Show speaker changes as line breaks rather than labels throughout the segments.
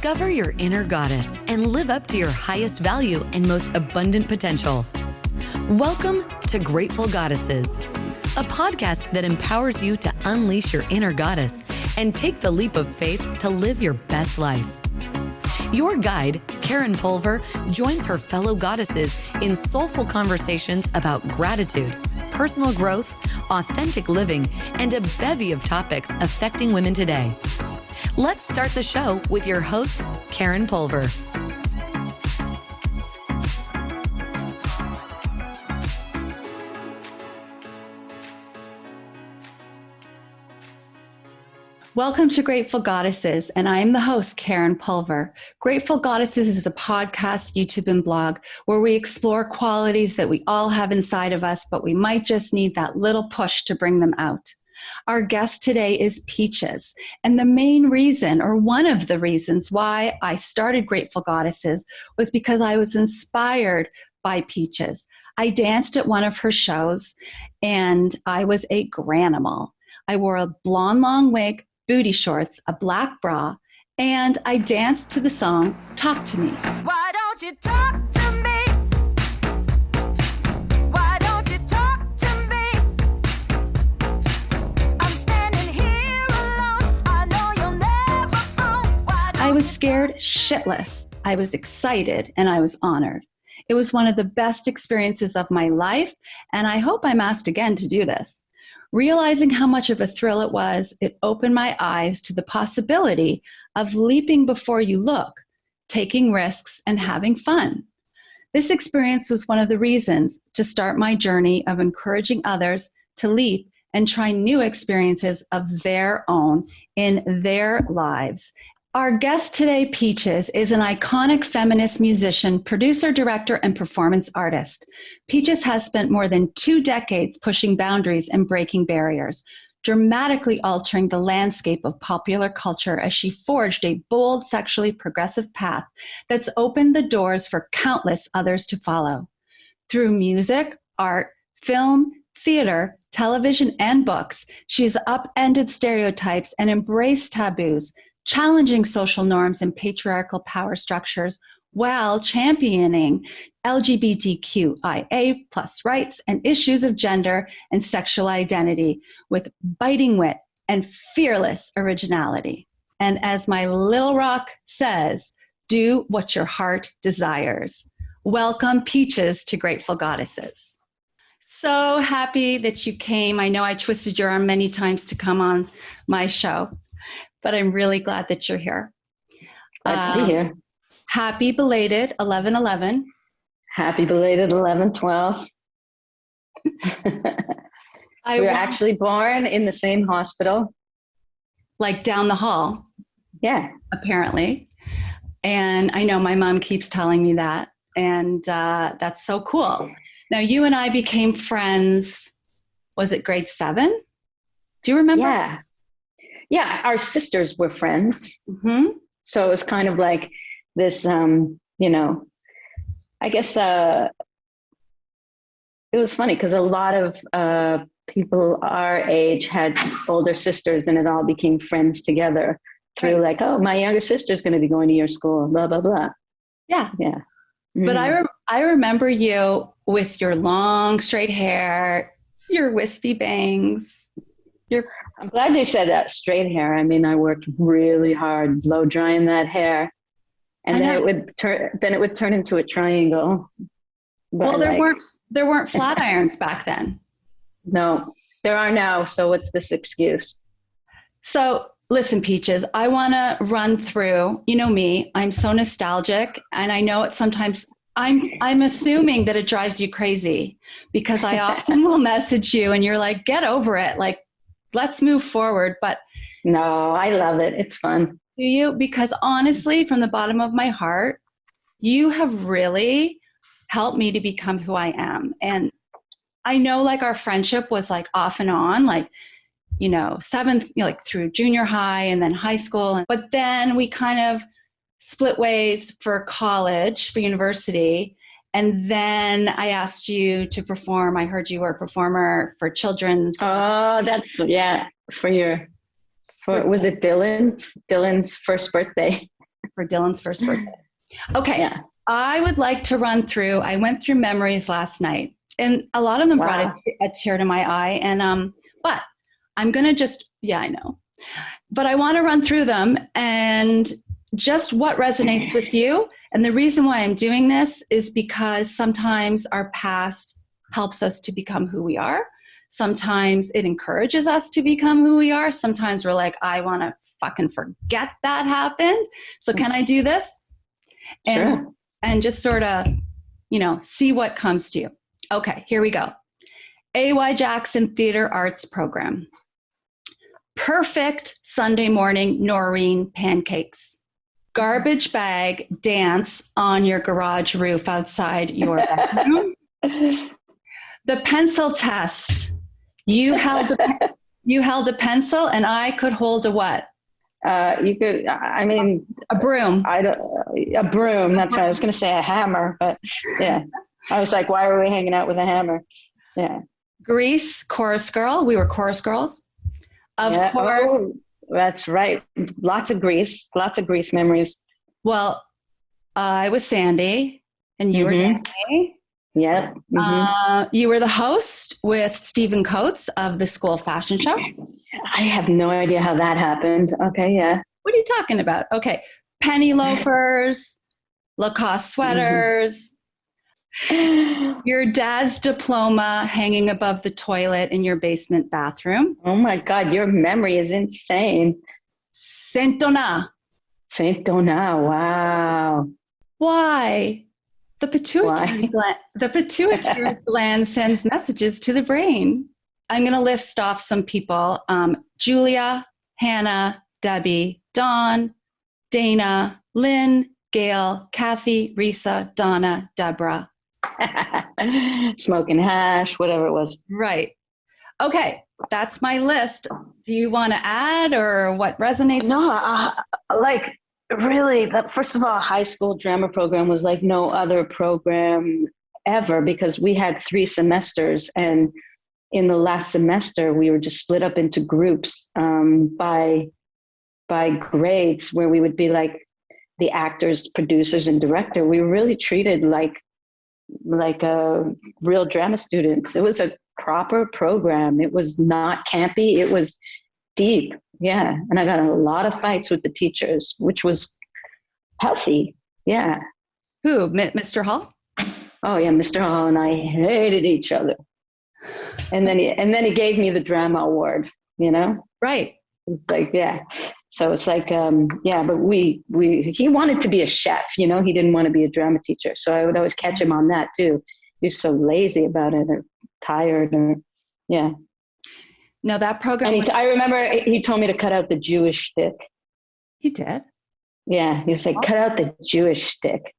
Discover your inner goddess and live up to your highest value and most abundant potential. Welcome to Grateful Goddesses, a podcast that empowers you to unleash your inner goddess and take the leap of faith to live your best life. Your guide, Karen Pulver, joins her fellow goddesses in soulful conversations about gratitude, personal growth, authentic living, and a bevy of topics affecting women today. Let's start the show with your host, Karen Pulver.
Welcome to Grateful Goddesses, and I am the host, Karen Pulver. Grateful Goddesses is a podcast, YouTube, and blog where we explore qualities that we all have inside of us, but we might just need that little push to bring them out. Our guest today is Peaches, and the main reason, or one of the reasons why I started Grateful Goddesses was because I was inspired by Peaches. I danced at one of her shows, and I was a granimal. I wore a blonde long wig, booty shorts, a black bra, and I danced to the song, Talk to Me.
Why don't you talk to me? Why don't you talk to me? I'm standing here alone. I know you'll never phone.
I was scared shitless. I was excited, and I was honored. It was one of the best experiences of my life, and I hope I'm asked again to do this. Realizing how much of a thrill it was, it opened my eyes to the possibility of leaping before you look, taking risks, and having fun. This experience was one of the reasons to start my journey of encouraging others to leap and try new experiences of their own in their lives. Our guest today, Peaches, is an iconic feminist musician, producer, director, and performance artist. Peaches has spent more than 2 decades pushing boundaries and breaking barriers, dramatically altering the landscape of popular culture as she forged a bold, sexually progressive path that's opened the doors for countless others to follow. Through music, art, film, theater, television, and books, she's upended stereotypes and embraced taboos, challenging social norms and patriarchal power structures while championing LGBTQIA+ rights and issues of gender and sexual identity with biting wit and fearless originality. And as my little rock says, do what your heart desires. Welcome, Peaches, to Grateful Goddesses. So happy that you came. I know I twisted your arm many times to come on my show, but I'm really glad that you're here.
Glad to be here.
Happy belated 11/11.
Happy belated 11/12. We were actually born in the same hospital.
Like down the hall.
Yeah.
Apparently. And I know my mom keeps telling me that. And that's so cool. Now, you and I became friends, was it grade 7? Do you remember?
Yeah. Yeah, our sisters were friends.
Mm-hmm.
So it was kind of like this, I guess it was funny because a lot of people our age had older sisters, and it all became friends together through
right.
Like, oh, my younger sister's going to be going to your school, blah, blah, blah.
Yeah.
Yeah. Mm-hmm.
But I remember you with your long straight hair, your wispy bangs,
I'm glad you said that, straight hair. I mean, I worked really hard blow drying that hair, and then it would turn into a triangle.
Well, there weren't flat irons back then.
No, there are now. So what's this excuse?
So listen, Peaches, I want to run through, you know me, I'm so nostalgic, and I know it sometimes, I'm assuming that it drives you crazy because I often will message you and you're like, get over it. Like, let's move forward. But
no, I love it. It's fun.
Do you? Because honestly, from the bottom of my heart, you have really helped me to become who I am. And I know like our friendship was like off and on, like, seventh, like through junior high and then high school. But then we kind of split ways for college, for university. And then I asked you to perform. I heard you were a performer for children's.
Oh, that's, yeah. Was it Dylan's first birthday?
for Dylan's first birthday. Okay.
Yeah.
I would like to run through, I went through memories last night, and a lot of them brought a tear to my eye. And, but I'm going to just, I know, but I want to run through them and just what resonates with you. And the reason why I'm doing this is because sometimes our past helps us to become who we are. Sometimes it encourages us to become who we are. Sometimes we're like, I want to fucking forget that happened. So can I do this?
Sure.
And just sort of, see what comes to you. Okay, here we go. A.Y. Jackson Theater Arts Program. Perfect Sunday morning Noreen pancakes. Garbage bag dance on your garage roof outside your bedroom. The pencil test. You held a pencil and I could hold a what?
You could, I mean,
a broom.
A broom. That's what I was going to say, a hammer, but yeah. I was like, why are we hanging out with a hammer? Yeah.
Grease, chorus girl. We were chorus girls. Of course.
Oh, that's right. Lots of grease memories.
Well, I was Sandy and you were Danny.
Yeah. Mm-hmm.
You were the host with Stephen Coates of the School Fashion Show.
I have no idea how that happened. Okay, yeah.
What are you talking about? Okay. Penny loafers, Lacoste sweaters, your dad's diploma hanging above the toilet in your basement bathroom.
Oh my God, your memory is insane.
Saint Donat.
Wow.
Why? The pituitary gland sends messages to the brain. I'm going to list off some people. Julia, Hannah, Debbie, Dawn, Dana, Lynn, Gail, Kathy, Risa, Donna, Deborah.
Smoking hash, whatever it was.
Right. Okay. That's my list. Do you want to add or what resonates?
No, really, first of all, high school drama program was like no other program ever because we had 3 semesters. And in the last semester, we were just split up into groups by grades where we would be like the actors, producers, and director. We were really treated like real drama students. It was a proper program. It was not campy. It was deep. Yeah. And I got a lot of fights with the teachers, which was healthy. Yeah.
Who? Mr. Hall?
Oh yeah. Mr. Hall and I hated each other. And then he gave me the drama award,
Right.
It's like, yeah. So it's like, but he wanted to be a chef, he didn't want to be a drama teacher. So I would always catch him on that too. He was so lazy about it or tired or, yeah.
No, that program.
And I remember he told me to cut out the Jewish stick.
He did?
Yeah. He was like, cut out the Jewish stick.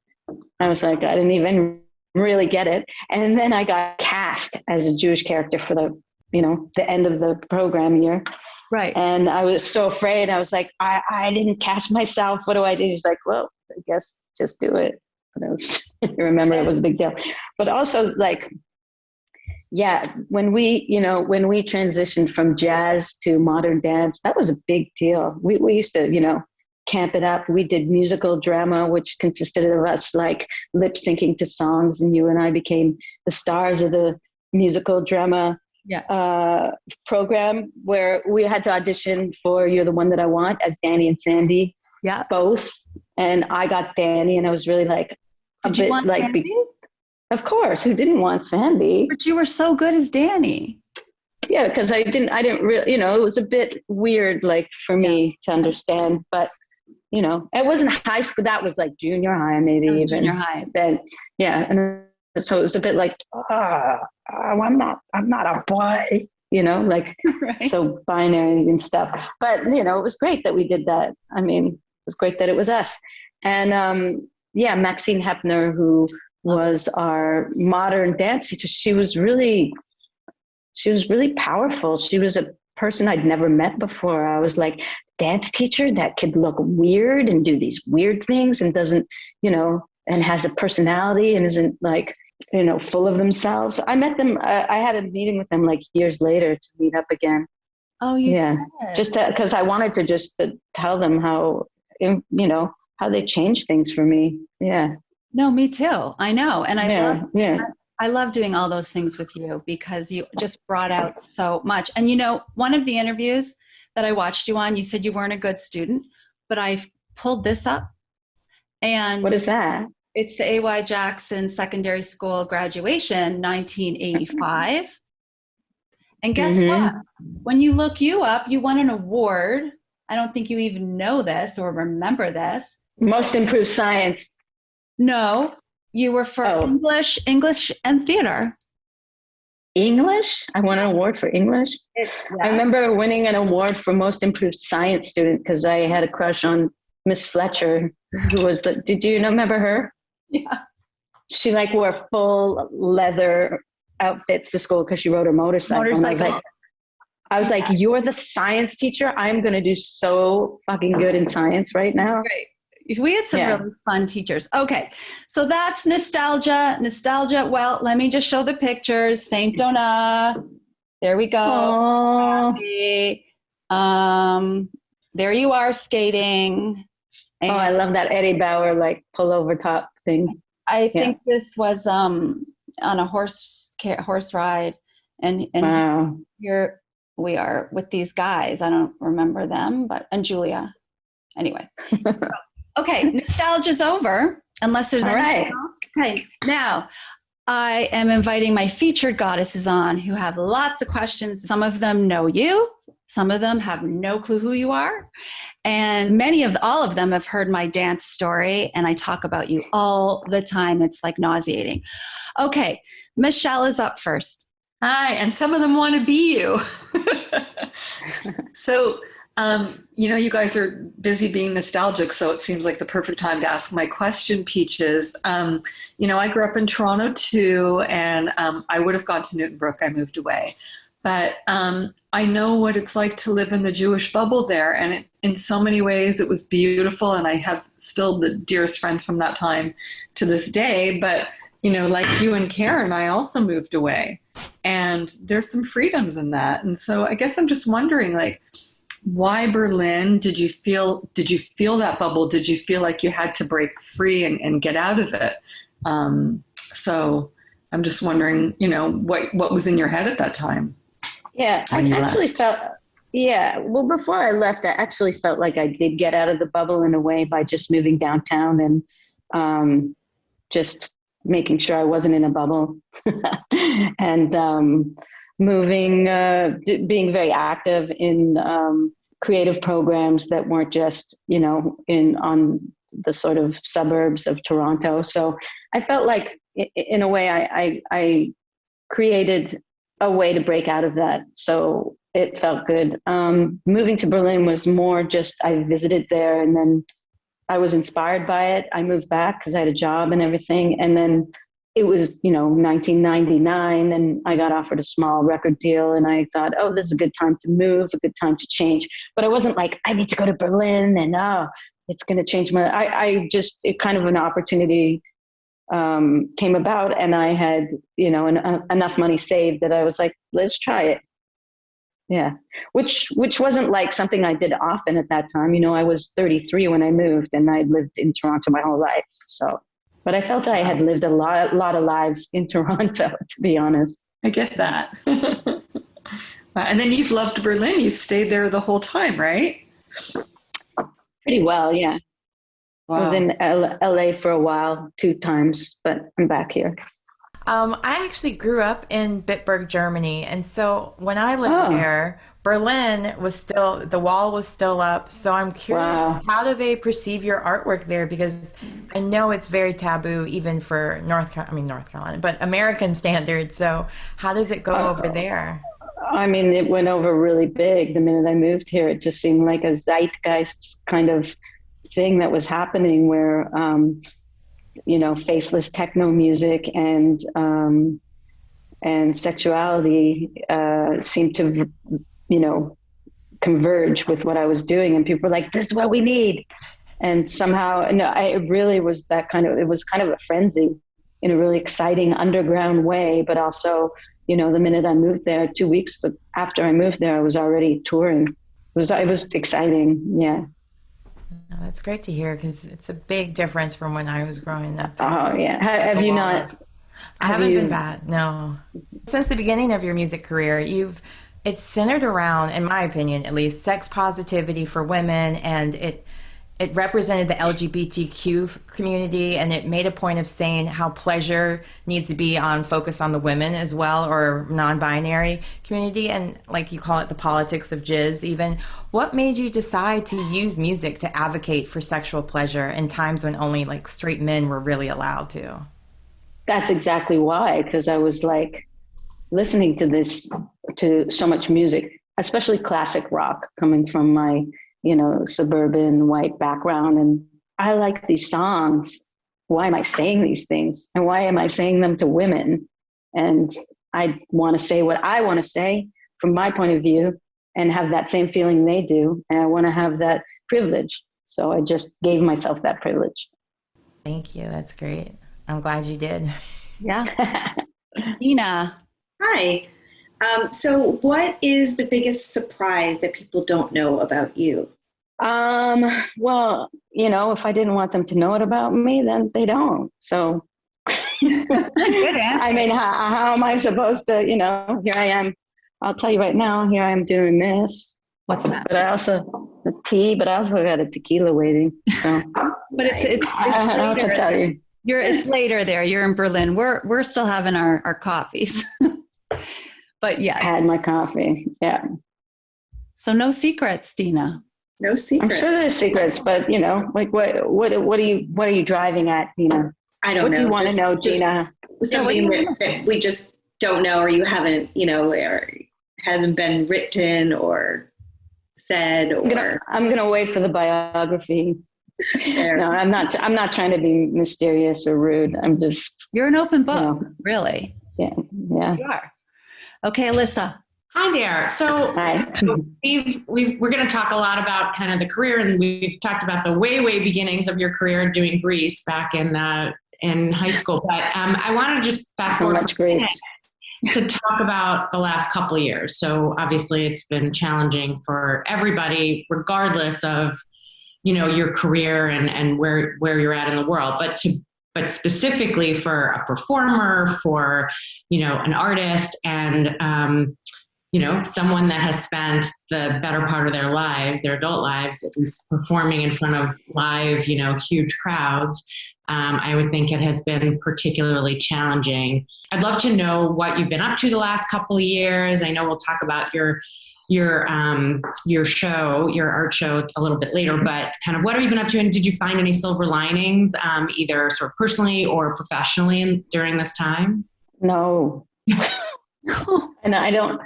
I was like, I didn't even really get it. And then I got cast as a Jewish character for the end of the program year.
Right.
And I was so afraid. I was like, I didn't cast myself. What do I do? He's like, well, I guess just do it. But I remember it was a big deal. But also when we transitioned from jazz to modern dance, that was a big deal. We used to, camp it up. We did musical drama, which consisted of us like lip syncing to songs. And you and I became the stars of the musical drama program where we had to audition for You're the One That I Want as Danny and Sandy.
Yeah.
Both. And I got Danny and I was really like,
Did you want Sandy?
Of course. Who didn't want Sandy?
But you were so good as Danny.
Yeah. Cause I didn't really, it was a bit weird, like for me to understand, but it wasn't high school. That was like junior high, maybe even
junior high.
Then, yeah. And so it was a bit like, I'm not a boy, right. So binary and stuff. But, it was great that we did that. I mean, it was great that it was us. And Maxine Hepner, who was our modern dance teacher, she was really powerful. She was a person I'd never met before. I was like, dance teacher that could look weird and do these weird things and doesn't, and has a personality and isn't like, full of themselves. I met them. I had a meeting with them like years later to meet up again.
Oh, you did?
Just because I wanted to just tell them how how they changed things for me. Yeah.
No, me too. I know. And
Yeah.
I love doing all those things with you because you just brought out so much. And you know, one of the interviews that I watched you on, you said you weren't a good student, but I pulled this up, and
What is that?
it's the A.Y. Jackson Secondary School graduation, 1985. And guess what? When you look you up, you won an award. I don't think you even know this or remember this.
Most improved science.
No, you were for English and theater.
English? I won an award for English. I remember winning an award for most improved science student because I had a crush on Miss Fletcher, who was did you remember her?
Yeah.
She like wore full leather outfits to school because she rode her motorcycle. And I was like, you're the science teacher. I'm going to do so fucking good in science right now.
That's great. We had some really fun teachers. Okay. So that's nostalgia. Well, let me just show the pictures. Saint Donat. There we go. There you are skating. And
I love that Eddie Bauer, like pullover top thing.
I think this was on a horse ride. And
wow.
Here we are with these guys. I don't remember them, and Julia. Anyway. Okay, nostalgia's over, unless there's anything else. Okay, now I am inviting my featured goddesses on who have lots of questions. Some of them know you. Some of them have no clue who you are. And all of them have heard my dance story, and I talk about you all the time. It's like nauseating. Okay, Michelle is up first.
Hi, and some of them want to be you. So, you guys are busy being nostalgic, so it seems like the perfect time to ask my question, Peaches. I grew up in Toronto too, and I would have gone to Newton Brook. I moved away. But I know what it's like to live in the Jewish bubble there, and in so many ways it was beautiful, and I have still the dearest friends from that time to this day. But, like you and Karen, I also moved away, and there's some freedoms in that. And so I guess I'm just wondering, like, why Berlin? Did you feel that bubble? Did you feel like you had to break free and get out of it? So I'm just wondering, what was in your head at that time?
Yeah, I actually felt, well, before I left, I actually felt like I did get out of the bubble in a way by just moving downtown and just making sure I wasn't in a bubble and moving, being very active in creative programs that weren't just, on the sort of suburbs of Toronto. So I felt like in a way I created a way to break out of that. So it felt good. Moving to Berlin was more just, I visited there and then I was inspired by it. I moved back because I had a job and everything. And then it was, 1999 and I got offered a small record deal and I thought, oh, this is a good time to move, a good time to change. But I wasn't like, I need to go to Berlin and it's going to change it kind of an opportunity came about and I had, enough money saved that I was like, let's try it. Yeah. Which wasn't like something I did often at that time. I was 33 when I moved and I'd lived in Toronto my whole life. So, but I felt I had lived a lot of lives in Toronto, to be honest.
I get that. And then you've loved Berlin. You've stayed there the whole time, right?
Pretty well. Yeah. Wow. I was in LA for a while, 2 times, but I'm back here.
I actually grew up in Bitburg, Germany. And so when I lived there, Berlin the wall was still up. So I'm curious, how do they perceive your artwork there? Because I know it's very taboo, even for North Carolina, but American standards. So how does it go over there?
I mean, it went over really big the minute I moved here. It just seemed like a zeitgeist kind of thing that was happening where, faceless techno music and sexuality seemed to, converge with what I was doing. And people were like, this is what we need. And somehow, it really was it was kind of a frenzy in a really exciting underground way. But also, the minute I moved there, 2 weeks after I moved there, I was already touring. It was exciting. Yeah.
That's great to hear because it's a big difference from when I was growing up.
Oh yeah. Have you not?
I haven't been bad. No. Since the beginning of your music career, it's centered around, in my opinion, at least, sex positivity for women, and it represented the LGBTQ community, and it made a point of saying how pleasure needs to be on focus on the women as well, or non-binary community, and like you call it, the politics of jizz even. What made you decide to use music to advocate for sexual pleasure in times when only like straight men were really allowed to?
That's exactly why, because I was like listening to so much music, especially classic rock, coming from my, suburban white background. And I like these songs. Why am I saying these things? And why am I saying them to women? And I want to say what I want to say from my point of view and have that same feeling they do. And I want to have that privilege. So I just gave myself that privilege.
Thank you. That's great. I'm glad you did.
Yeah. Tina.
Hi. So what is the biggest surprise that people don't know about you?
Well, if I didn't want them to know it about me, then they don't. So
Good answer.
I mean, how am I supposed to, here I am. I'll tell you right now, here I am doing this.
What's that?
But I also got a tequila waiting. So
But it's
I don't know what to tell you.
It's later there. You're in Berlin. We're still having our coffees. But yes.
I had my coffee. Yeah.
So no secrets, Tina.
No secret.
I'm sure there's secrets, but like what are you driving at, Tina?
I don't know.
What do you want to know, Gina?
Something that we just don't know, or you haven't, or hasn't been written or said, or
I'm gonna wait for the biography. No, I'm not trying to be mysterious or rude. I'm just.
You're an open book, really.
Yeah.
You are. Okay, Alyssa.
Hi there. So we're going to talk a lot about kind of the career, and we've talked about the way beginnings of your career doing Grease back in high school. But I want to just fast forward to talk about the last couple of years. So obviously it's been challenging for everybody, regardless of, your career and where you're at in the world. But specifically for a performer, for, an artist, and, someone that has spent the better part of their lives, their adult lives, at least performing in front of live, huge crowds, I would think it has been particularly challenging. I'd love to know what you've been up to the last couple of years. I know we'll talk about your show, your art show a little bit later, but kind of what have you been up to, and did you find any silver linings, either sort of personally or professionally during this time?
No. And I don't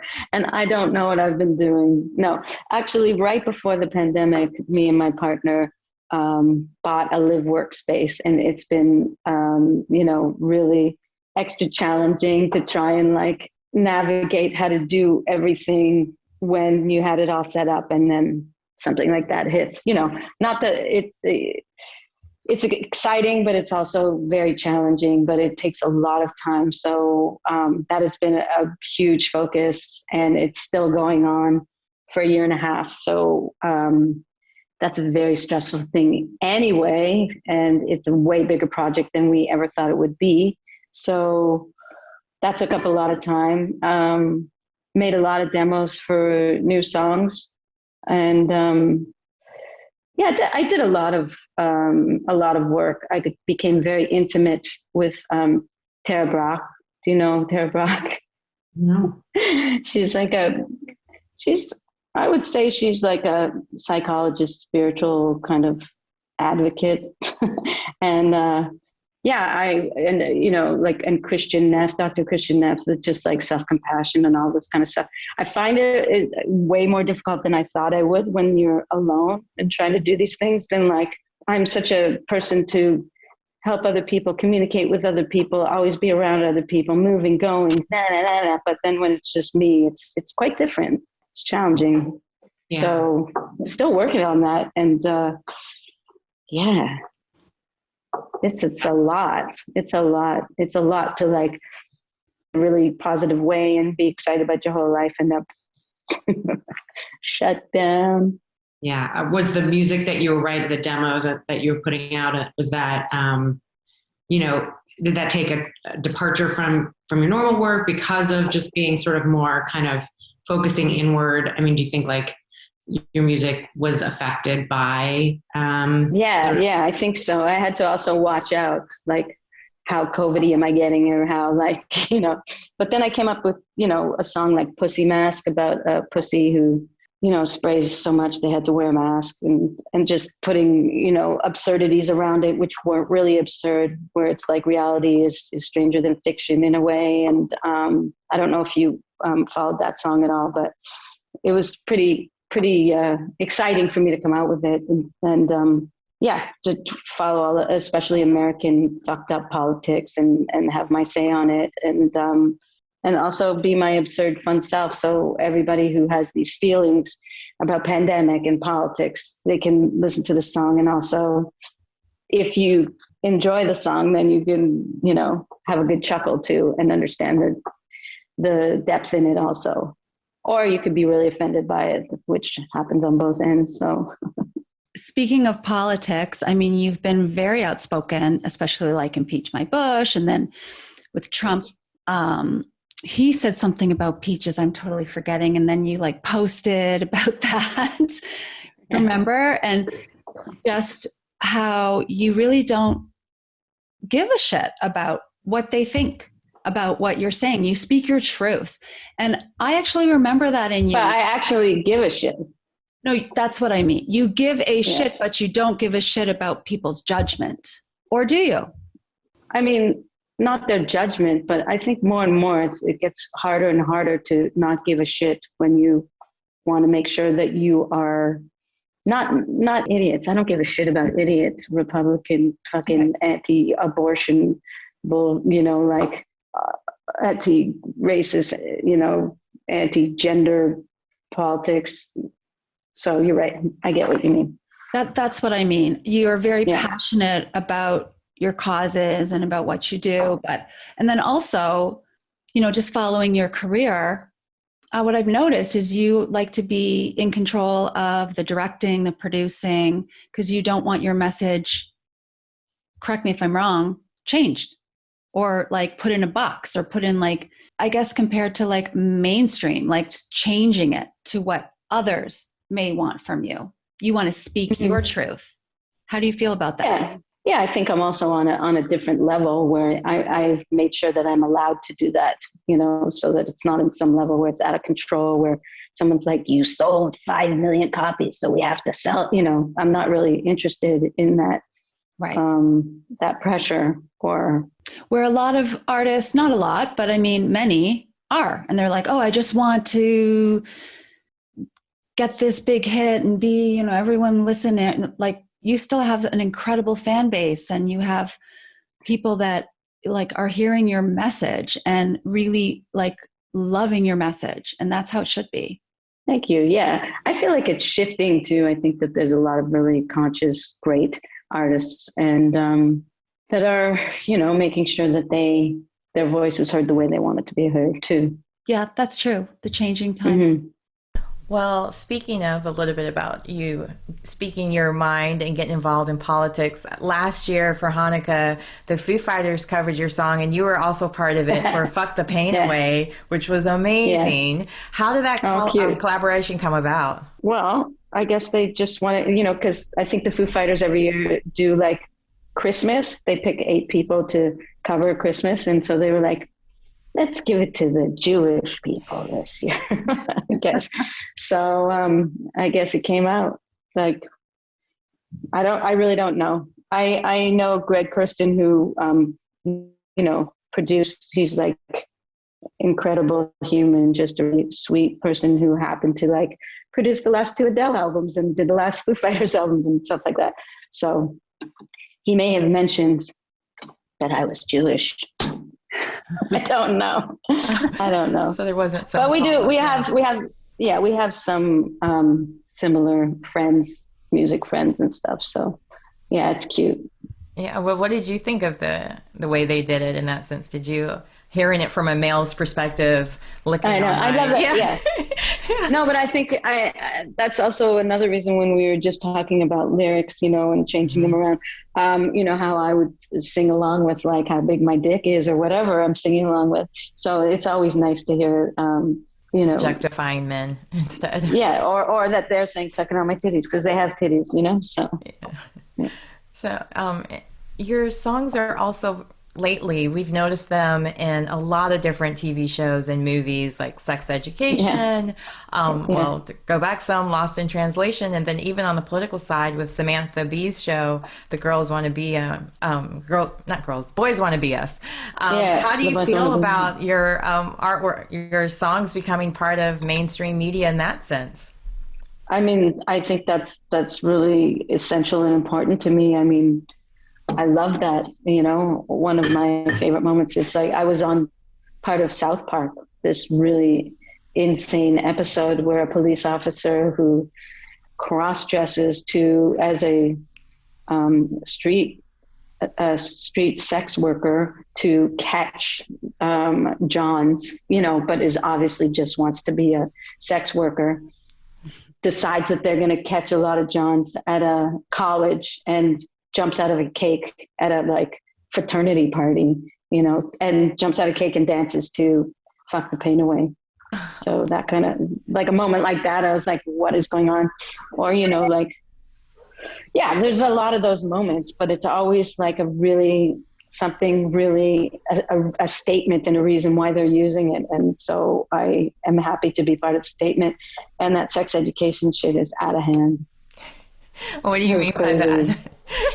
know what I've been doing. No, actually, right before the pandemic, me and my partner bought a live workspace, and it's been, really extra challenging to try and like navigate how to do everything when you had it all set up and then something like that hits. Not that it's exciting, but it's also very challenging, but it takes a lot of time. So that has been a huge focus, and it's still going on for a year and a half. So that's a very stressful thing anyway, and it's a way bigger project than we ever thought it would be. So that took up a lot of time. Made a lot of demos for new songs, and I did a lot of work. I became very intimate with Tara Brach. Do you know Tara Brach?
No.
I would say she's like a psychologist, spiritual kind of advocate, and and Christian Neff, Dr. Christian Neff, it's just like self-compassion and all this kind of stuff. I find it way more difficult than I thought I would when you're alone and trying to do these things. Than like, I'm such a person to help other people, communicate with other people, always be around other people, moving, going, but then when it's just me, it's quite different. It's challenging. Yeah. So I'm still working on that. And it's a lot. It's a lot to like really positive way and be excited about your whole life and then shut down.
Yeah. Was the music that you were writing, the demos that you were putting out, was that, you know, did that take a departure from your normal work because of just being sort of more kind of focusing inward? I mean, do you think like your music was affected by?
Yeah, I think so. I had to also watch out, like, how COVID-y am I getting, or how, like, you know, but then I came up with, you know, a song like Pussy Mask, about a pussy who, you know, sprays so much they had to wear a mask, and just putting, you know, absurdities around it, which weren't really absurd, where it's like reality is stranger than fiction in a way. And I don't know if you followed that song at all, but it was pretty exciting for me to come out with it, and yeah, to follow all, especially American fucked up politics, and have my say on it, and also be my absurd fun self. So everybody who has these feelings about pandemic and politics, they can listen to the song. And also, if you enjoy the song, then you can, you know, have a good chuckle too, and understand the depth in it also. Or you could be really offended by it, which happens on both ends. So.
Speaking of politics, I mean, you've been very outspoken, especially like impeach my Bush. And then with Trump, he said something about peaches. I'm totally forgetting. And then you like posted about that, remember? And just how you really don't give a shit about what they think about what you're saying. You speak your truth. And I actually remember that in you.
But I actually give a shit.
No, that's what I mean. You give a shit, but you don't give a shit about people's judgment. Or do you?
I mean, not their judgment, but I think more and more it gets harder and harder to not give a shit when you want to make sure that you are not idiots. I don't give a shit about idiots, Republican, fucking anti-abortion, bull, you know, like anti-racist, you know, anti-gender politics. So you're right. I get what you mean.
That's what I mean. You are very passionate about your causes and about what you do, and then also, you know, just following your career, what I've noticed is you like to be in control of the directing, the producing, because you don't want your message, correct me if I'm wrong, changed or like put in a box or put in like, I guess compared to like mainstream, like changing it to what others may want from you. You want to speak your truth. How do you feel about that?
Yeah, I think I'm also on a different level where I've made sure that I'm allowed to do that, you know, so that it's not in some level where it's out of control, where someone's like, you sold 5 million copies, so we have to sell, you know. I'm not really interested in that,
right?
That pressure, or
where a lot of artists, not a lot, but I mean, many are, and they're like, oh, I just want to get this big hit and be, you know, everyone listen. And like, you still have an incredible fan base, and you have people that like are hearing your message and really like loving your message. And that's how it should be.
Thank you. Yeah. I feel like it's shifting too. I think that there's a lot of really conscious, great artists, and that are, you know, making sure that their voice is heard the way they want it to be heard too.
Yeah, that's true. The changing time.
Mm-hmm.
Well, speaking of a little bit about you speaking your mind and getting involved in politics, last year for Hanukkah, the Foo Fighters covered your song, and you were also part of it for Fuck the Pain Away, which was amazing. Yeah. How did that collaboration come about?
Well, I guess they just wanted, you know, because I think the Foo Fighters every year do like Christmas. They pick 8 people to cover Christmas. And so they were like, let's give it to the Jewish people this year, I guess. So I guess it came out like, I really don't know. I know Greg Kurstin, who, you know, produced, he's like incredible human, just a really sweet person who happened to like produce the last 2 Adele albums and did the last Foo Fighters albums and stuff like that. So he may have mentioned that I was Jewish. I don't know.
So there wasn't some.
But we have some similar friends, music friends and stuff. So yeah, it's cute.
Yeah. Well, what did you think of the way they did it in that sense? Did you hearing it from a male's perspective. Looking
I know. I love it.
Yeah.
No, but I think that's also another reason when we were just talking about lyrics, and changing them around, how I would sing along with like how big my dick is or whatever I'm singing along with. So it's always nice to hear,
objectifying men instead.
Yeah. Or that they're saying sucking on my titties because they have titties, so.
Yeah. So, your songs are also lately, we've noticed them in a lot of different TV shows and movies like Sex Education. Well, to go back some, Lost in Translation, and then even on the political side with Samantha Bee's show, The Girls Want to Be Boys Want to Be Us. How do you feel about your artwork, your songs becoming part of mainstream media in that sense?
I mean, I think that's really essential and important to me. I mean, I love that. One of my favorite moments is like I was on part of South Park, this really insane episode where a police officer who cross-dresses as a street sex worker to catch Johns, but is obviously just wants to be a sex worker, decides that they're going to catch a lot of Johns at a college and jumps out of a cake at a like fraternity party, and jumps out of cake and dances to Fuck the Pain Away. So that kind of like a moment like that, I was like, what is going on? Or, there's a lot of those moments, but it's always like a statement and a reason why they're using it. And so I am happy to be part of the statement, and that Sex Education shit is out of hand.
What do you mean by that?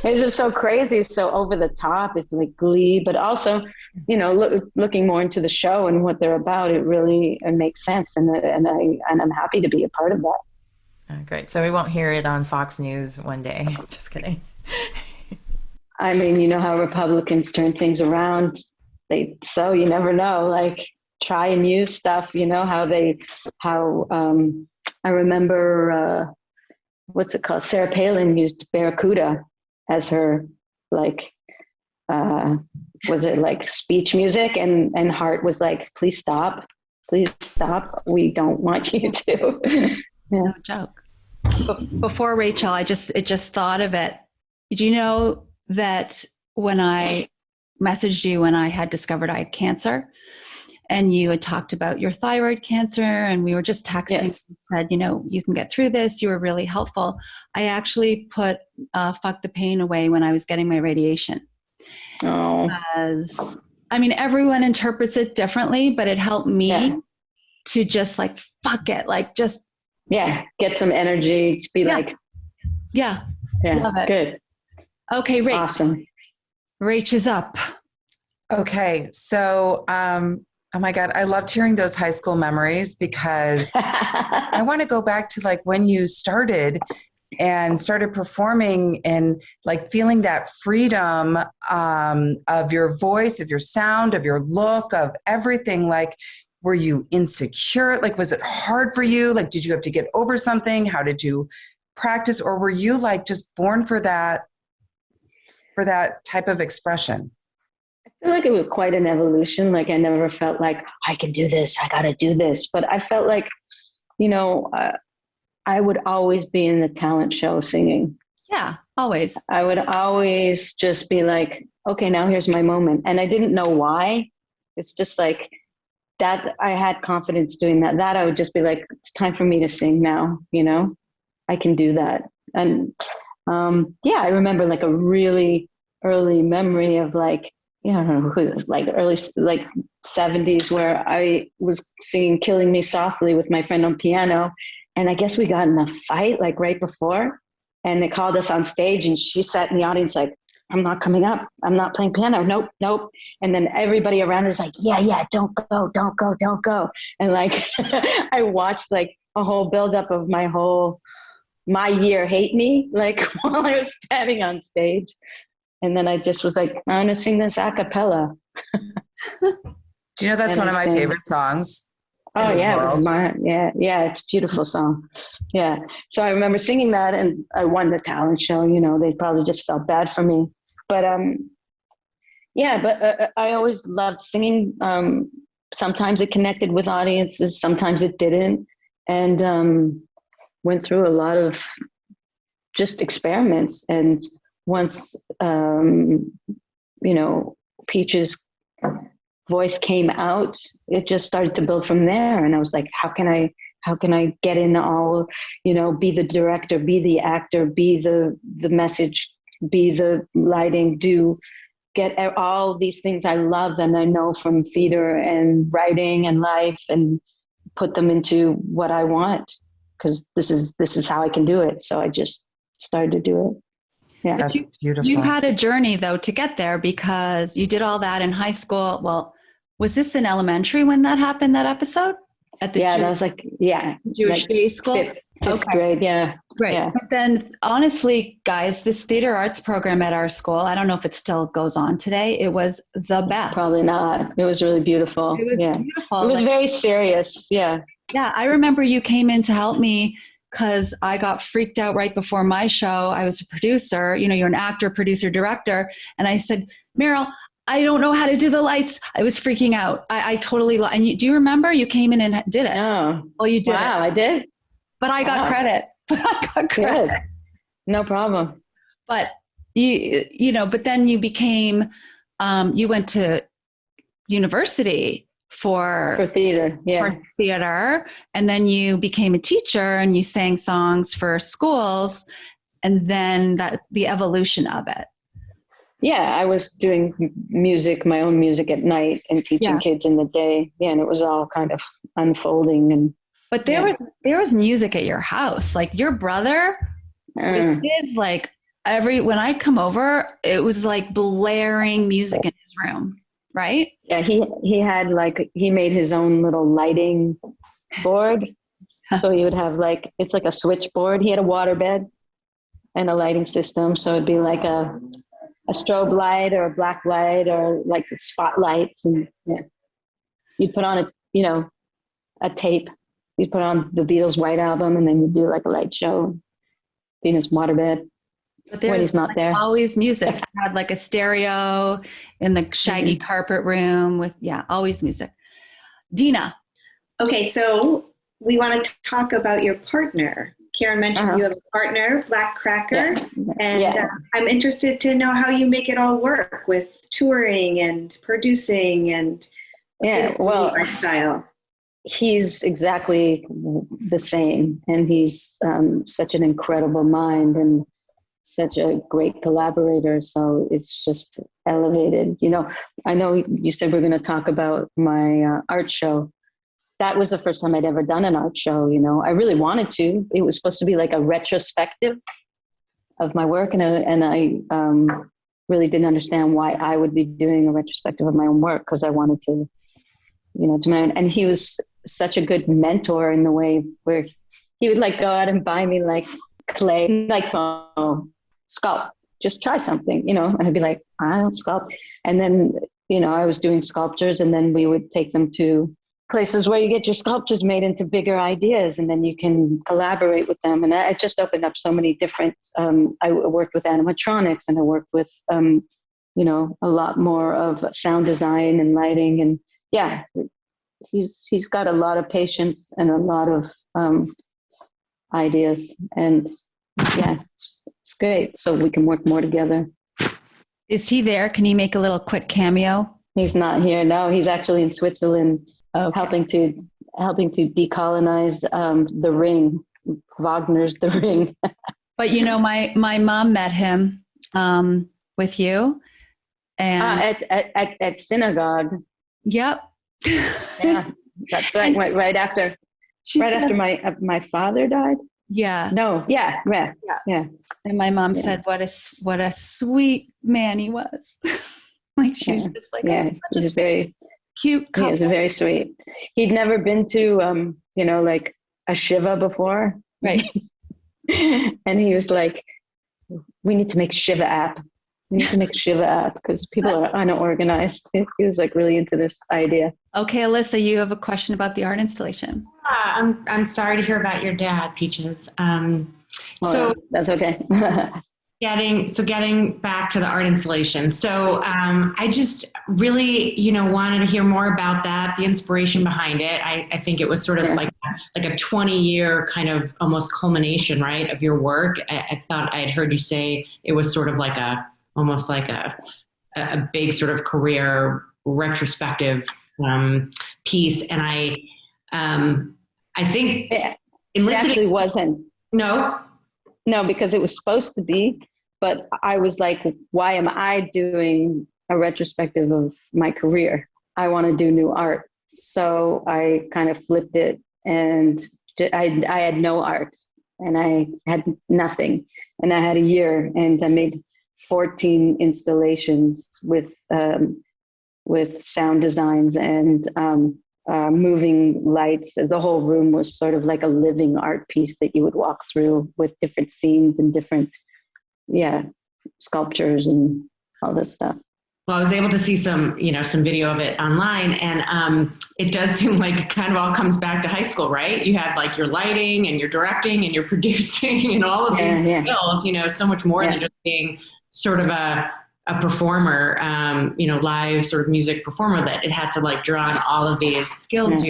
It's just so crazy, so over the top. It's like Glee, but also, looking more into the show and what they're about, it makes sense, and I'm happy to be a part of that.
Oh, great. So we won't hear it on Fox News one day. Just kidding.
I mean, you know how Republicans turn things around. So you never know. Like try and use stuff. I remember. What's it called? Sarah Palin used Barracuda as her was it like speech music, and Hart was like, please stop, we don't want you to.
No joke. Before Rachel, it just thought of it. Did you know that when I messaged you when I had discovered I had cancer, and you had talked about your thyroid cancer, and we were just texting, and said, you can get through this. You were really helpful. I actually put Fuck the Pain Away when I was getting my radiation.
Oh.
Because, everyone interprets it differently, but it helped me to just like, fuck it. Like just.
Yeah. Get some energy to be like.
Yeah.
Love it. Good.
Okay, Rach.
Awesome.
Rach is up.
Okay. So, oh my God, I loved hearing those high school memories because I want to go back to like when you started performing and like feeling that freedom of your voice, of your sound, of your look, of everything. Like, were you insecure? Like, was it hard for you? Like, did you have to get over something? How did you practice? Or were you like just born for that type of expression?
I feel like it was quite an evolution. Like I never felt like I can do this, I got to do this. But I felt like, I would always be in the talent show singing.
Yeah, always.
I would always just be like, okay, now here's my moment. And I didn't know why. It's just like that. I had confidence doing that. That I would just be like, it's time for me to sing now. I can do that. And I remember like a really early memory of like, I don't know who, like early, like 70s, where I was singing Killing Me Softly with my friend on piano. And I guess we got in a fight like right before, and they called us on stage, and she sat in the audience like, I'm not coming up. I'm not playing piano. Nope. And then everybody around her was like, yeah, don't go. And like, I watched like a whole buildup of my year Hate Me, like while I was standing on stage. And then I just was like, I'm going to sing this a cappella.
Do you know that's one of my favorite songs?
Oh, yeah. It's a beautiful song. Yeah. So I remember singing that, and I won the talent show. They probably just felt bad for me. But Yeah, but I always loved singing. Sometimes it connected with audiences, sometimes it didn't, and went through a lot of just experiments. And once, Peach's voice came out, it just started to build from there. And I was like, how can I get in all, be the director, be the actor, be the message, be the lighting, get all these things I love and I know from theater and writing and life, and put them into what I want, because this is how I can do it. So I just started to do it. Yeah,
That's beautiful.
You had a journey though to get there, because you did all that in high school. Well, was this in elementary when that happened? That episode at the
that was like
Jewish day school,
fifth grade. Yeah,
right.
Yeah.
But then, honestly, guys, this theater arts program at our school, I don't know if it still goes on today. It was the best.
Probably not. It was really beautiful.
It was beautiful.
It was very serious. Yeah.
Yeah, I remember you came in to help me because I got freaked out right before my show. I was a producer. You're an actor, producer, director. And I said, Merrill, I don't know how to do the lights. I was freaking out. I totally, and do you remember you came in and did it?
No.
Well, you did
Wow,
it.
I did.
But I got credit.
Good. No problem.
But but then you became, you went to university for
theater. Yeah.
For theater. And then you became a teacher and you sang songs for schools, and then the evolution of it.
Yeah, I was doing music, my own music at night, and teaching kids in the day. Yeah, and it was all kind of unfolding.
But there was music at your house. Like your brother, it is like when I come over, it was like blaring music in his room, right?
Yeah, he had he made his own little lighting board. So he would have it's like a switchboard. He had a waterbed and a lighting system. So it'd be like a strobe light or a black light or like spotlights, and you'd put on a tape. You'd put on the Beatles' White Album, and then you'd do like a light show in his waterbed when he's not there.
Always music. You had like a stereo in the shaggy carpet room with always music. Dina.
Okay, so we want to talk about your partner. Karen mentioned you have a partner, Black Cracker, and I'm interested to know how you make it all work with touring and producing and his lifestyle.
He's exactly the same, and he's such an incredible mind and such a great collaborator. So it's just elevated. I know you said we're going to talk about my art show. That was the first time I'd ever done an art show. I really wanted to. It was supposed to be like a retrospective of my work, and I really didn't understand why I would be doing a retrospective of my own work, because I wanted to, and he was such a good mentor in the way where he would go out and buy me clay, sculpt, just try something, and I'd be like, I don't sculpt. And then, I was doing sculptures, and then we would take them to places where you get your sculptures made into bigger ideas, and then you can collaborate with them. And I just opened up so many different, I worked with animatronics, and I worked with, a lot more of sound design and lighting. And he's got a lot of patience and a lot of ideas, and it's great. So we can work more together.
Is he there? Can he make a little quick cameo?
He's not here. No, he's actually in Switzerland. Okay. helping to decolonize the Ring, Wagner's The Ring.
But my mom met him with you, and
at synagogue.
Yep.
Yeah, that's right. Right after after my father died.
Yeah.
No. Yeah.
And my mom said, "What a sweet man he was." She was just like,
he's very
cute couple.
He is very sweet. He'd never been to, a Shiva before.
Right.
And he was like, we need to make Shiva app. We need to make Shiva app because people are unorganized. He was really into this idea.
Okay, Alyssa, you have a question about the art installation.
I'm sorry to hear about your dad, Peaches.
So that's okay.
Getting back to the art installation. So I just really, wanted to hear more about that, the inspiration behind it. I think it was sort of like a 20-year kind of almost culmination, right, of your work. I thought I had heard you say it was sort of like almost like a big sort of career retrospective piece. And I think
it actually wasn't.
No,
because it was supposed to be, but I was like, why am I doing a retrospective of my career? I want to do new art. So I kind of flipped it, and I had no art, and I had nothing. And I had a year, and I made 14 installations with sound designs and moving lights. The whole room was sort of like a living art piece that you would walk through with different scenes and different, sculptures and all this stuff.
Well, I was able to see some video of it online, and it does seem like it kind of all comes back to high school, right? You had like your lighting and your directing and your producing and all of these skills, so much more than just being sort of a performer, live sort of music performer, that it had to like draw on all of these skills.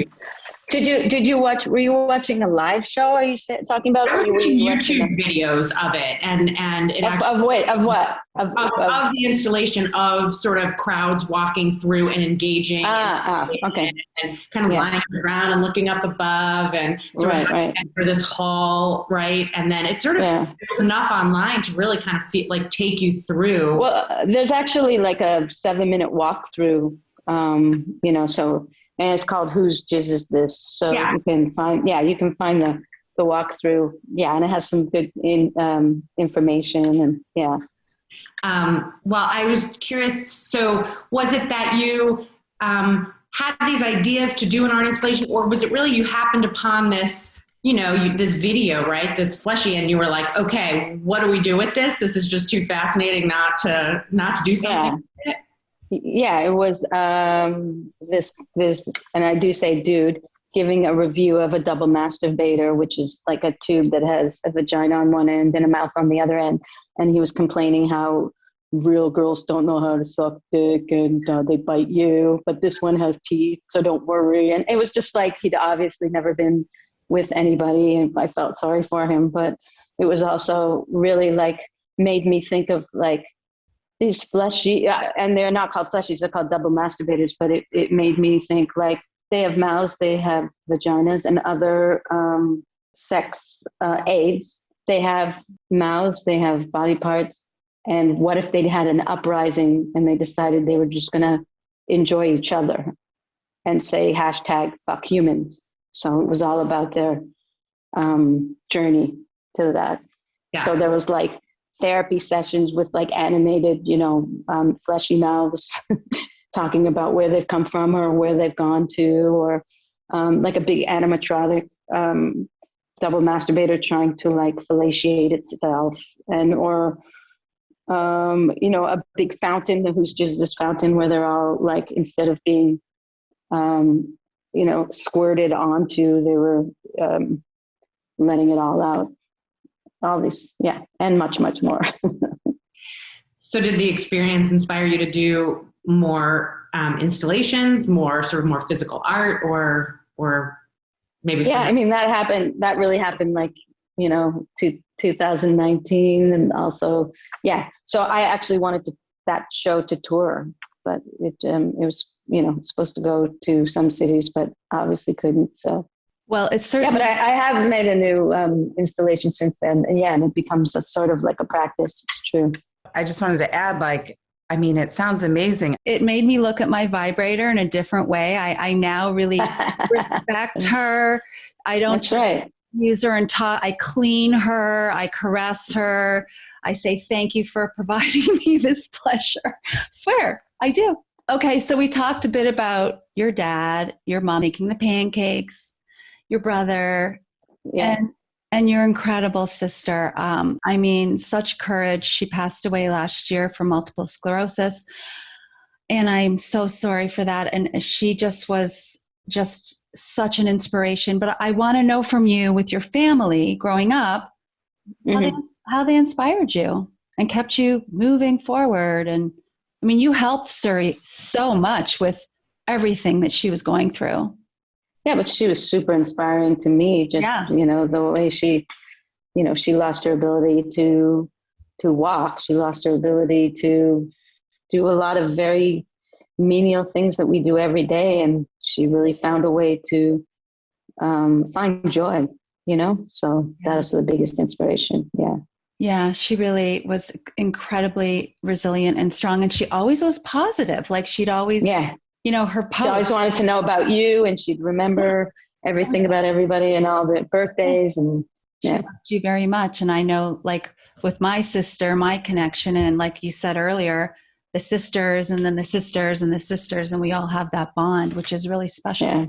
Did you watch, were you watching a live show? Are you talking about?
I was watching YouTube videos of it, and it actually
of what?
Of the installation, of sort of crowds walking through and engaging,
okay,
and kind of lying on the ground and looking up above, and sort of enter this hall, right? And then it sort of there's enough online to really kind of take you through.
Well, there's actually like a 7-minute walkthrough, so. And it's called Whose Jizz Is This? So you can find the walkthrough. Yeah, and it has some good information and
Well, I was curious. So was it that you had these ideas to do an art installation, or was it really you happened upon this, this video, right? This fleshy, and you were like, okay, what do we do with this? This is just too fascinating not to do something with it.
Yeah, it was this, and I do say dude, giving a review of a double masturbator, which is like a tube that has a vagina on one end and a mouth on the other end. And he was complaining how real girls don't know how to suck dick, and they bite you, but this one has teeth, so don't worry. And it was just like, he'd obviously never been with anybody, and I felt sorry for him, but it was also really like made me think of like these fleshy, and they're not called fleshies, they're called double masturbators, but it made me think like they have mouths, they have vaginas, and other sex aids. They have mouths, they have body parts. And what if they had an uprising and they decided they were just going to enjoy each other and say #fuck humans? So it was all about their journey to that. Yeah. So there was like therapy sessions with like animated, fleshy mouths talking about where they've come from or where they've gone to, or like a big animatronic double masturbator trying to like fellatiate itself, and or a big fountain who's just this fountain where they're all like, instead of being squirted onto, they were letting it all out. All these, and much, much more.
So did the experience inspire you to do more installations, more physical art, or maybe?
Yeah, I mean, that really happened like, 2019. And also, so I actually wanted that show to tour, but it was, supposed to go to some cities, but obviously couldn't, so.
Well, it's certainly.
Yeah, but I have made a new installation since then. And it becomes a sort of like a practice. It's true.
I just wanted to add, it sounds amazing.
It made me look at my vibrator in a different way. I now really respect her. I don't use her and talk. I clean her. I caress her. I say, thank you for providing me this pleasure. Swear, I do. Okay, so we talked a bit about your dad, your mom making the pancakes, your brother, and your incredible sister. I mean, such courage. She passed away last year from multiple sclerosis, and I'm so sorry for that. And she just was just such an inspiration. But I want to know from you, with your family growing up, how they inspired you. and kept you moving forward. And I mean, you helped Suri so much with everything that she was going through.
Yeah, but she was super inspiring to me. Just, the way she, she lost her ability to walk. She lost her ability to do a lot of very menial things that we do every day. And she really found a way to find joy, so that was the biggest inspiration. Yeah.
Yeah, she really was incredibly resilient and strong. And she always was positive. Like she'd always, her post.
She always wanted to know about you, and she'd remember everything about everybody and all the birthdays. And
she loved you very much. And I know, like with my sister, my connection, and like you said earlier, the sisters and then the sisters and the sisters, and we all have that bond, which is really special. Yeah.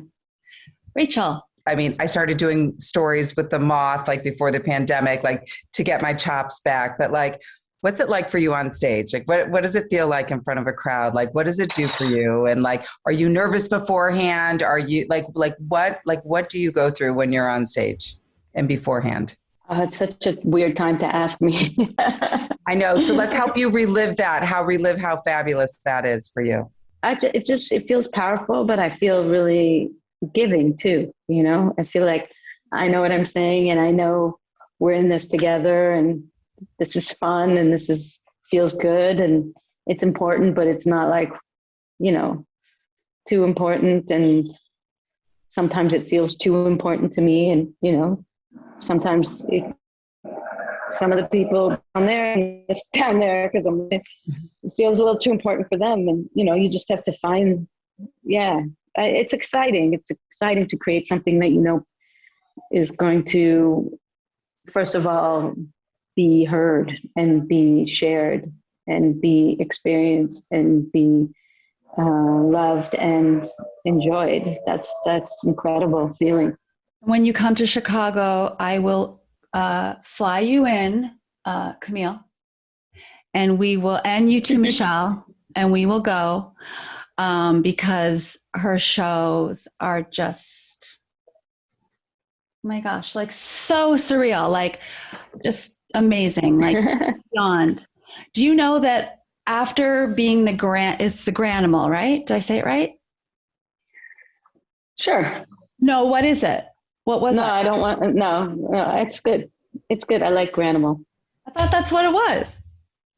Rachel.
I mean, I started doing stories with the moth, like before the pandemic, like to get my chops back. But like, what's it like for you on stage? Like, what does it feel like in front of a crowd? Like, what does it do for you? And like, are you nervous beforehand? Are you what do you go through when you're on stage and beforehand?
Oh, it's such a weird time to ask me.
I know. So let's help you relive that, how fabulous that is for you.
It feels powerful, but I feel really giving too. I feel like I know what I'm saying, and I know we're in this together, and this is fun, and feels good, and it's important, but it's not like, too important. And sometimes it feels too important to me. And, sometimes some of the people down there, because it feels a little too important for them. And, you just have to find, it's exciting. It's exciting to create something that, is going to, first of all, be heard and be shared and be experienced and be loved and enjoyed. That's incredible feeling.
When you come to Chicago, I will fly you in, Camille, and you to Michelle, and we will go because her shows are just, oh my gosh, like so surreal, like just amazing, like beyond. Do you know that after being it's the Granimal, right? Did I say it right?
Sure.
No, what is it? What was it?
No, I don't want, no, it's good. It's good. I like Granimal.
I thought that's what it was.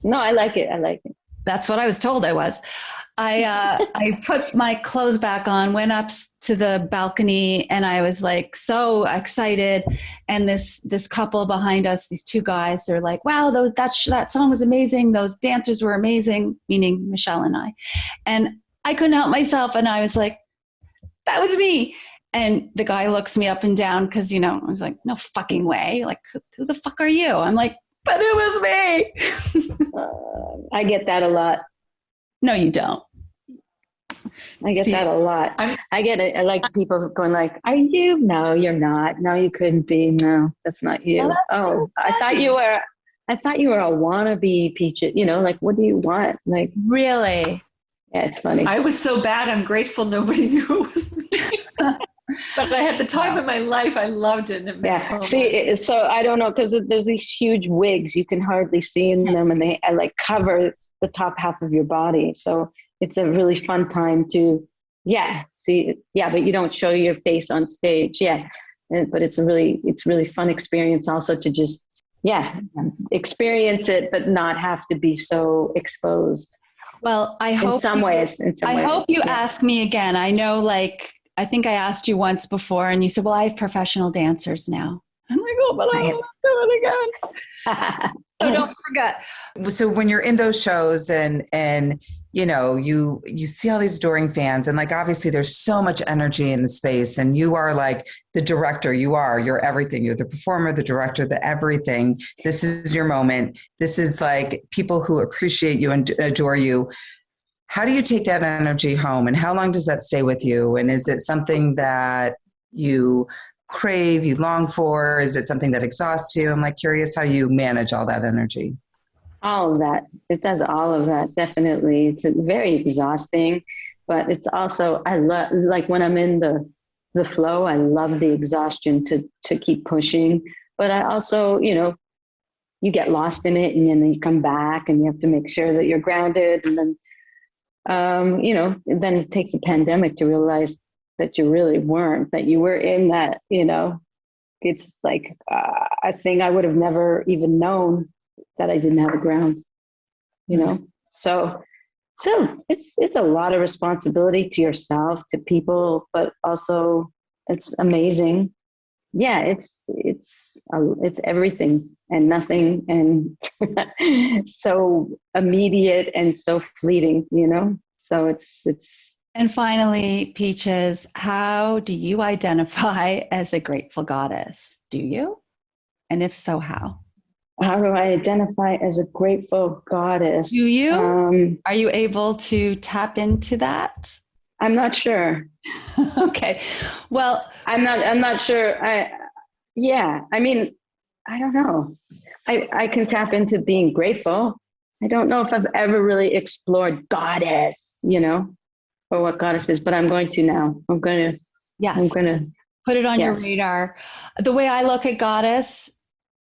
No, I like it.
That's what I was told I was. I put my clothes back on, went up to the balcony, and I was like so excited. And this couple behind us, these two guys, they're like, "Wow, that song was amazing. Those dancers were amazing," meaning Michelle and I. And I couldn't help myself, and I was like, "That was me." And the guy looks me up and down because, I was like, "No fucking way. Like, who the fuck are you?" I'm like, "But it was me."
I get that a lot.
No, you don't.
I get that a lot. I get it. I like people going like, "Are you? No, you're not. No, you couldn't be. No, that's not you."
So
I thought you were a wannabe Peaches. Like, what do you want? Like,
really?
Yeah, it's funny.
I was so bad. I'm grateful nobody knew it was me. But I had the time of my life. I loved it. And it makes
so I don't know, because there's these huge wigs you can hardly see in them, and they like cover the top half of your body. So it's a really fun time to, but you don't show your face on stage. Yeah. But it's really fun experience also to just, experience it, but not have to be so exposed.
Well, I hope
in some ways.
I hope you ask me again. I know, like, I think I asked you once before and you said, "Well, I have professional dancers now." I'm like, "Oh, but I want to do it again." So don't forget.
So when you're in those shows and you see all these adoring fans, and like, obviously there's so much energy in the space, and you are like the director, you're everything. You're the performer, the director, the everything. This is your moment. This is like people who appreciate you and adore you. How do you take that energy home, and how long does that stay with you? And is it something that you crave, you long for? Is it something that exhausts you? I'm like curious how you manage all that energy.
All of that. It does all of that. Definitely. It's very exhausting, but it's also, I love, like when I'm in the flow, I love the exhaustion to keep pushing. But I also, you get lost in it and then you come back and you have to make sure that you're grounded. And then, then it takes a pandemic to realize that you really weren't, that you were in that, it's like a thing I would have never even known that I didn't have a ground, So it's a lot of responsibility to yourself, to people, but also it's amazing. Yeah, it's everything and nothing, and so immediate and so fleeting, So it's.
And finally, Peaches, how do you identify as a grateful goddess? Do you? And if so, how?
How do I identify as a grateful goddess?
Do you? Are you able to tap into that?
I'm not sure.
Okay. Well,
I'm not sure. I don't know. I can tap into being grateful. I don't know if I've ever really explored goddess, or what goddess is, but I'm going to now. I'm going to
put it on your radar. The way I look at goddess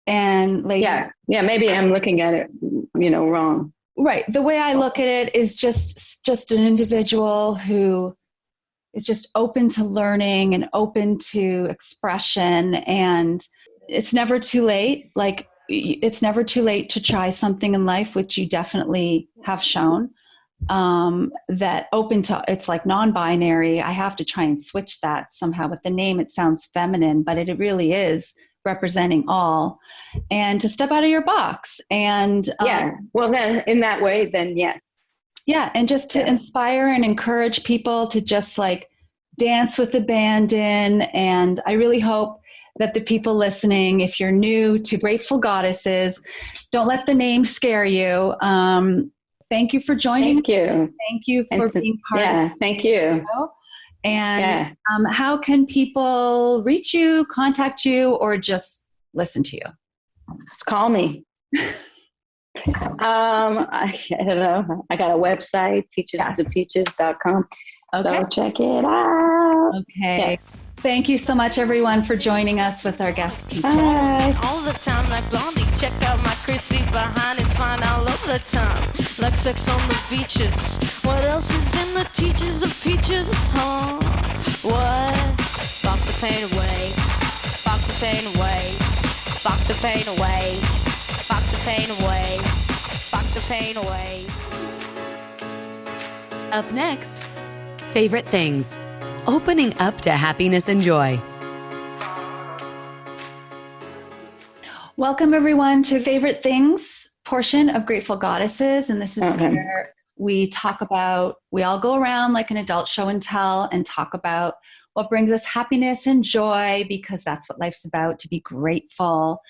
and lady.
Yeah. Maybe I'm looking at it, wrong.
Right. The way I look at it is just an individual who is just open to learning and open to expression. And it's never too late. Like, it's never too late to try something in life, which you definitely have shown. That open to, it's like non-binary. I have to try and switch that somehow with the name. It sounds feminine, but it really is representing all, and to step out of your box. And
well, then in that way, then yes.
Yeah. And just to inspire and encourage people to just like dance with abandon. And I really hope that the people listening, if you're new to Grateful Goddesses, don't let the name scare you. Thank you for joining.
Thank you.
Thank you for being part of
thank you.
Show. And how can people reach you, contact you, or just listen to you?
Just call me. I don't know. I got a website, teachesofthepeaches.com.
Okay.
So check it out.
Okay. Yes. Thank you so much, everyone, for joining us with our guest teacher.
Bye.
All the time like Blondie. Check out my Chrissy behind. It's fine all over the time. Like sex on the beaches. What else is in the teachers of peaches? Huh? What? Fuck the pain away. Fuck the pain away. Fuck the pain away. Fuck the pain away. Fuck the pain away.
Up next, favorite things. Opening up to happiness and joy.
Welcome, everyone, to Favorite Things portion of Grateful Goddesses. And this is where we all go around like an adult show and tell and talk about what brings us happiness and joy, because that's what life's about, to be grateful.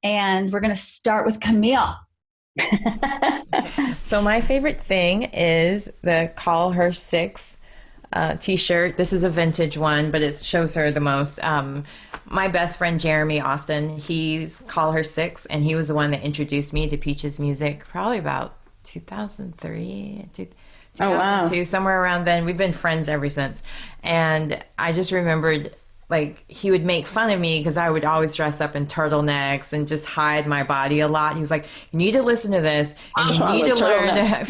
And we're going to start with Camille.
So my favorite thing is the Call Her 6 t-shirt. This is a vintage one, but it shows her the most. My best friend Jeremy Austin, he's Call Her 6, and he was the one that introduced me to Peaches music probably about 2003, 2002, somewhere around then. We've been friends ever since. And I just remembered, like, he would make fun of me because I would always dress up in turtlenecks and just hide my body a lot. He was like, you need to listen to this, and you need to learn to have,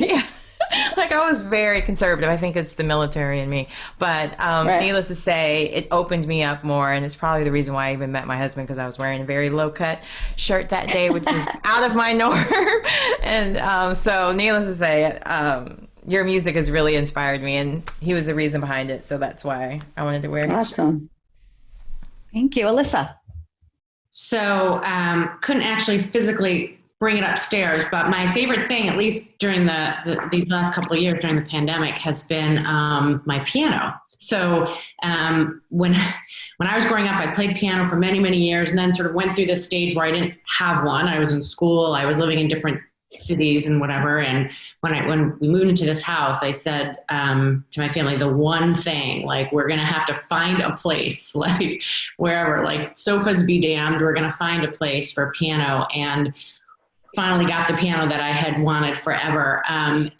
like, I was very conservative. I think it's the military in me. But needless to say, it opened me up more. And it's probably the reason why I even met my husband, because I was wearing a very low-cut shirt that day, which was out of my norm. And so needless to say, your music has really inspired me. And he was the reason behind it. So that's why I wanted to wear it.
Awesome.
Thank you. Alyssa.
So couldn't actually physically bring it upstairs, but my favorite thing, at least during these last couple of years during the pandemic, has been my piano. So when I was growing up, I played piano for many, many years, and then sort of went through this stage where I didn't have one. I was in school, I was living in different cities and whatever. And when we moved into this house, I said to my family, the one thing, like, we're going to have to find a place, like, wherever, like, sofas be damned, we're going to find a place for piano. And finally got the piano that I had wanted forever. And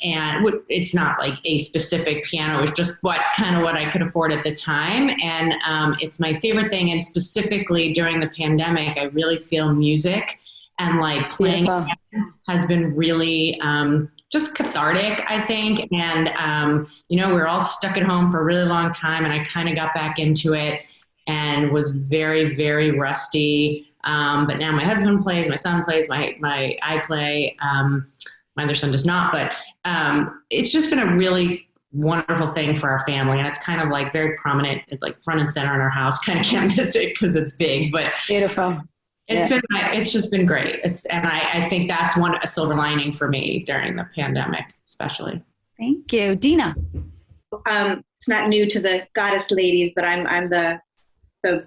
it's not like a specific piano. It was just what I could afford at the time. And it's my favorite thing. And specifically during the pandemic, I really feel music and like playing has been really just cathartic, I think. And, you know, we were all stuck at home for a really long time, and I kind of got back into it and was very, very rusty. But now my husband plays, my son plays, I play. My other son does not, but it's just been a really wonderful thing for our family, and it's kind of like very prominent, like front and center in our house. Kind of can't miss it because it's big, but
beautiful.
It's just been great, and I think that's a silver lining for me during the pandemic, especially.
Thank you, Dina.
It's not new to the goddess ladies, but I'm the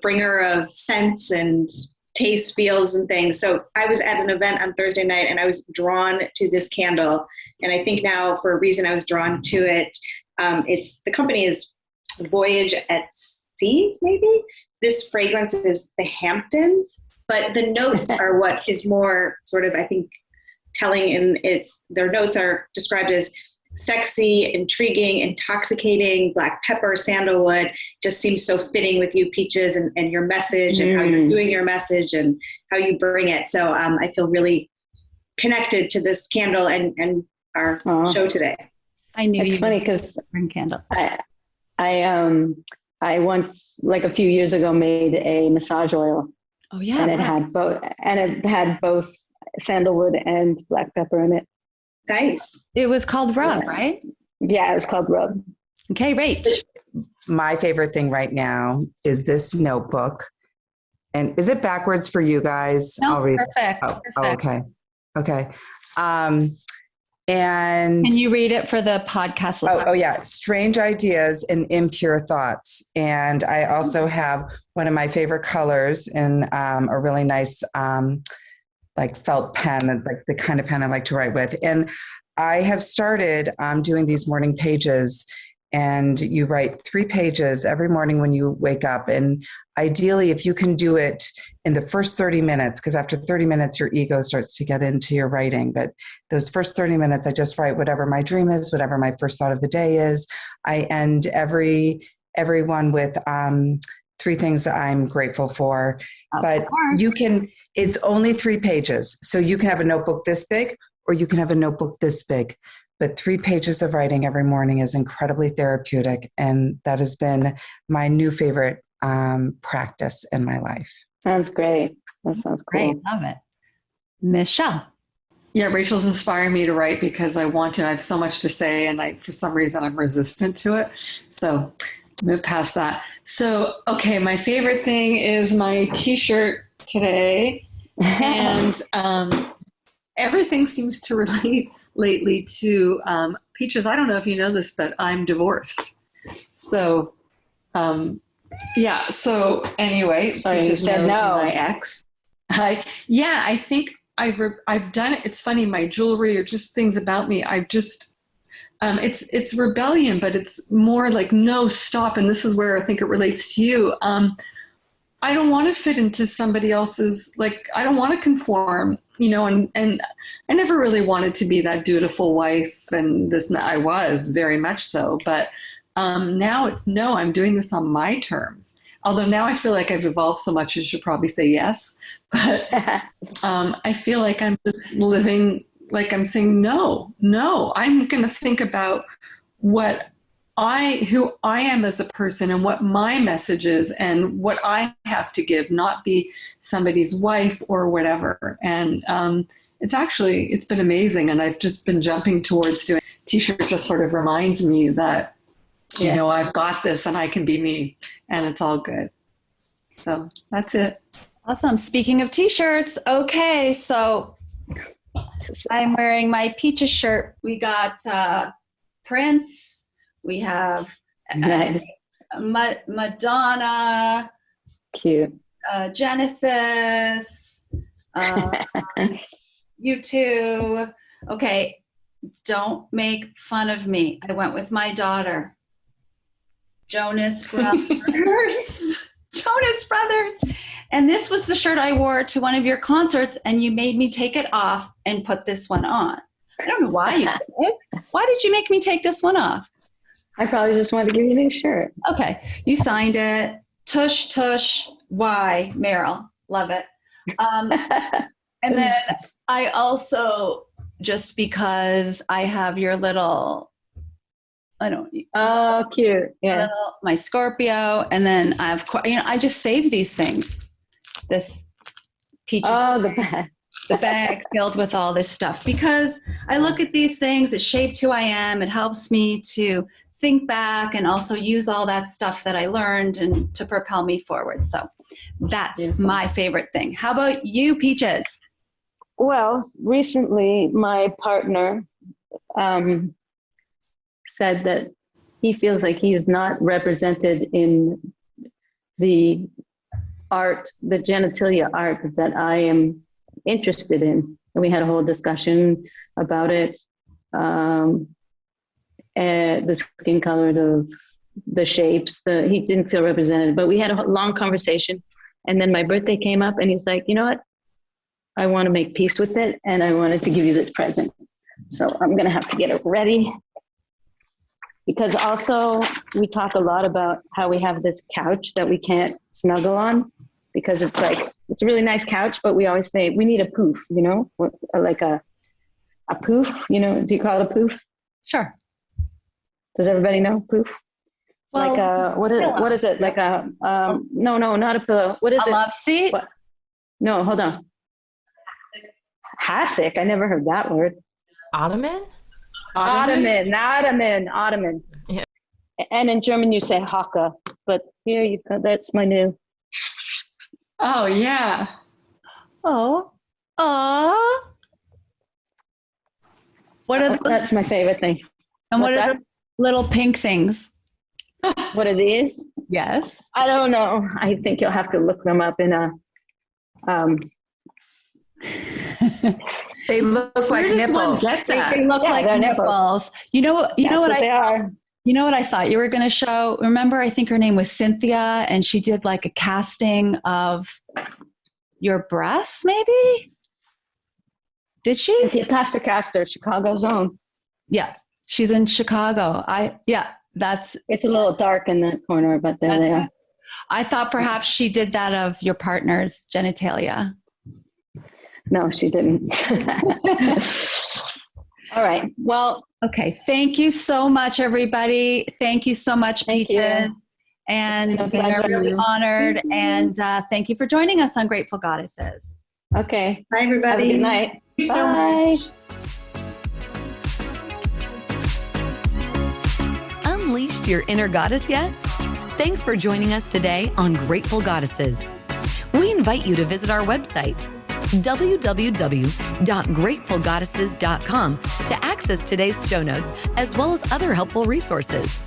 bringer of scents and taste, feels, and things. So I was at an event on Thursday night, and I was drawn to this candle. And I think now, for a reason I was drawn to it, the company is Voyage at Sea, maybe. This fragrance is the Hamptons, but the notes are what is more sort of, I think, telling. In their notes are described as sexy, intriguing, intoxicating, black pepper, sandalwood. Just seems so fitting with you, Peaches, and your message and how you're doing your message and how you bring it. So I feel really connected to this candle and our show today.
I knew
it's funny because
bring candle.
I once, like a few years ago, made a massage oil.
Oh yeah,
and it had both sandalwood and black pepper in it.
Nice. It was called Rub, right?
Yeah, it was called Rub.
Okay, great.
My favorite thing right now is this notebook. And is it backwards for you guys?
No,
I'll read
perfect.
it.
Perfect.
Okay. And
can you read it for the podcast listeners?
Oh yeah. Strange ideas and impure thoughts. And I also have one of my favorite colors in a really nice like felt pen, like the kind of pen I like to write with. And I have started doing these morning pages, and you write 3 pages every morning when you wake up. And ideally, if you can do it in the first 30 minutes, because after 30 minutes, your ego starts to get into your writing. But those first 30 minutes, I just write whatever my dream is, whatever my first thought of the day is. I end everyone with 3 things I'm grateful for. But you can, it's only 3 pages. So you can have a notebook this big, or you can have a notebook this big. But 3 pages of writing every morning is incredibly therapeutic. And that has been my new favorite practice in my life.
Sounds great. That sounds cool.
Great. Love it. Michelle.
Yeah, Rachel's inspiring me to write because I want to. I have so much to say, and for some reason, I'm resistant to it. So move past that. So, okay, my favorite thing is my T-shirt today. And everything seems to relate lately to Peaches. I don't know if you know this, but I'm divorced. So, yeah. So anyway,
sorry,
Peaches
you said
knows
no.
My ex. I think I've done it. It's funny, my jewelry or just things about me. I've just it's rebellion, but it's more like no, stop. And this is where I think it relates to you. I don't want to fit into somebody else's, like, I don't want to conform, and I never really wanted to be that dutiful wife, and I was very much so, but now it's no, I'm doing this on my terms. Although now I feel like I've evolved so much, I should probably say yes, but I feel like I'm just living, like I'm saying, no, I'm going to think about who I am as a person and what my message is and what I have to give, not be somebody's wife or whatever. And it's been amazing. And I've just been jumping towards doing T-shirt. Just sort of reminds me that, I've got this and I can be me, and it's all good. So that's it.
Awesome. Speaking of T-shirts. Okay. So I'm wearing my Peaches shirt. We got Prince. We have
nice.
Madonna,
cute,
Genesis, U2. Okay, don't make fun of me. I went with my daughter. Jonas Brothers. Jonas Brothers. And this was the shirt I wore to one of your concerts, and you made me take it off and put this one on. I don't know why you did it. Why did you make me take this one off?
I probably just wanted to give you a new shirt.
Okay. You signed it. Tush, tush. Why? Merrill. Love it. And then I also, just because I have your little,
Oh, cute. Yeah.
my Scorpio. And then I just save these things. This peaches.
Oh, the bag.
The bag filled with all this stuff, because I look at these things, it shaped who I am. It helps me to think back and also use all that stuff that I learned and to propel me forward. So that's my favorite thing. How about you, Peaches?
Well, recently my partner said that he feels like he's not represented in the art, the genitalia art that I am interested in. And we had a whole discussion about it. And the skin color, the shapes, he didn't feel represented, but we had a long conversation. And then my birthday came up and he's like, you know what? I want to make peace with it. And I wanted to give you this present. So I'm going to have to get it ready. Because also we talk a lot about how we have this couch that we can't snuggle on, because it's like, it's a really nice couch, but we always say we need a poof, like a poof, do you call it a poof?
Sure.
Does everybody know poof?
Well,
like what is it? Like a, no, not a pillow. What is it?
A love seat?
What? No, hold on. Hassock. I never heard that word.
Ottoman.
Ottoman.
Yeah.
And in German you say Hocke, but here you go. That's my new.
Oh yeah.
Oh.
That's my favorite thing.
And what are the little pink things?
What are these?
Yes.
I don't know. I think you'll have to look them up in a.
They look like nipples.
They look like nipples. You know what they are. You know what I thought you were going to show? Remember, I think her name was Cynthia, and she did like a casting of your breasts, maybe? Did she?
Cynthia Caster, Chicago's own.
Yeah, she's in Chicago. It's
a little dark in that corner, but there they are.
I thought perhaps she did that of your partner's genitalia.
No, she didn't. All right. Well,
okay. Thank you so much, everybody. Thank you so much, Peaches. And we're really honored. And thank you for joining us on Grateful Goddesses.
Okay.
Bye, everybody.
Have a good night.
Bye.
Unleashed your inner goddess yet? Thanks for joining us today on Grateful Goddesses. We invite you to visit our website, www.gratefulgoddesses.com, to access today's show notes as well as other helpful resources.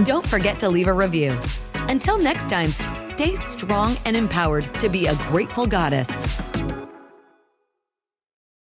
Don't forget to leave a review. Until next time, stay strong and empowered to be a grateful goddess.